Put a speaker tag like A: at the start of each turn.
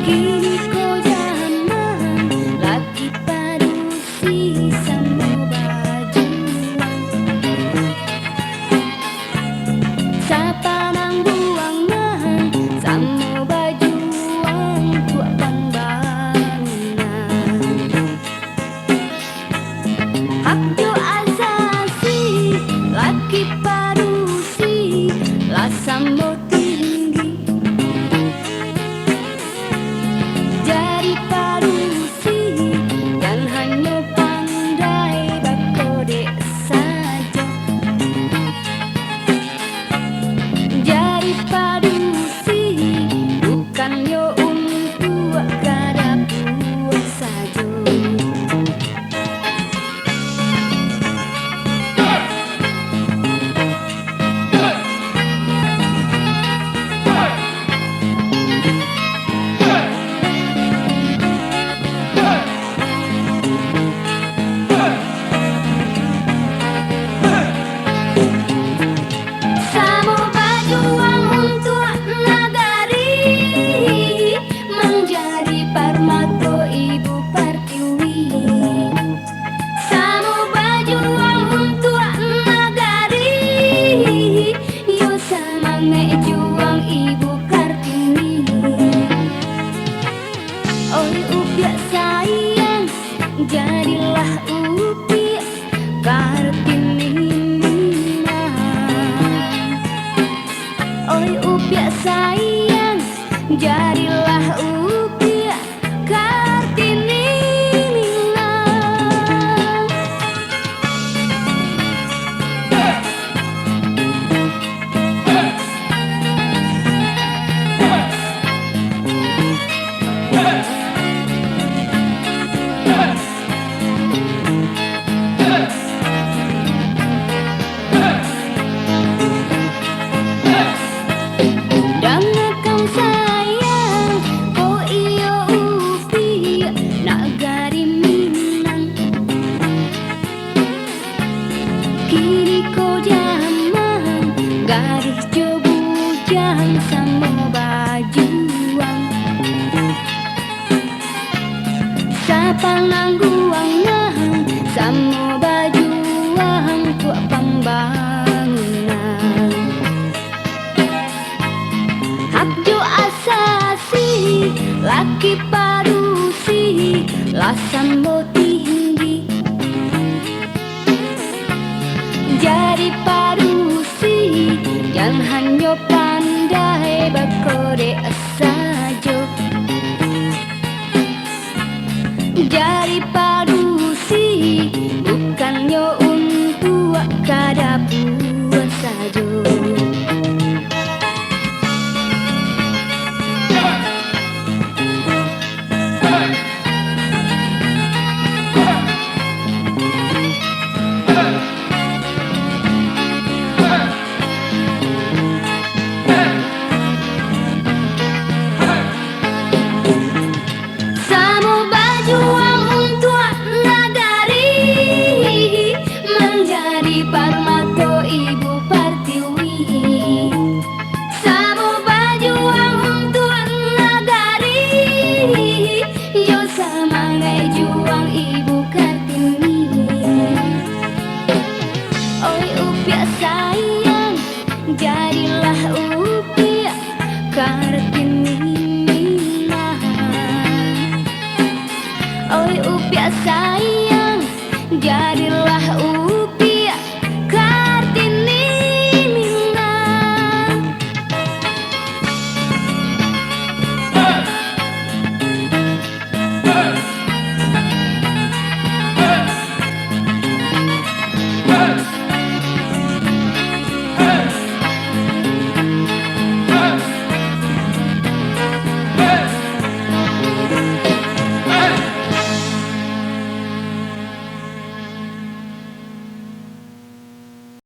A: Kini kau zaman lagi padusi sama baju. Siapa nang buangan sama baju tua pembangunan. Hak asasi lagi padusi lah sama tinggi. Jadi padusi dan hanya pandai bakode saja. Jadi padusi bukannya untuk kada puas saja. Sama berjuang untuk negari, menjadi permata Ibu Pertiwi. Sama berjuang untuk negari, yo semangat juang Ibu Kartini. Oi upiak sayang, jadilah upiak Kartini. Oi upiak sayang, jadilah upiak Kartini Minang. Dan kau sayang, kau iyo upi nagari Minang. Kini kau zaman gadis jo bujang sama bajuang. Siapa nangguang sama bajuang tua pembangunan. Hak asasi laki padusi lah sama tinggi. Jadi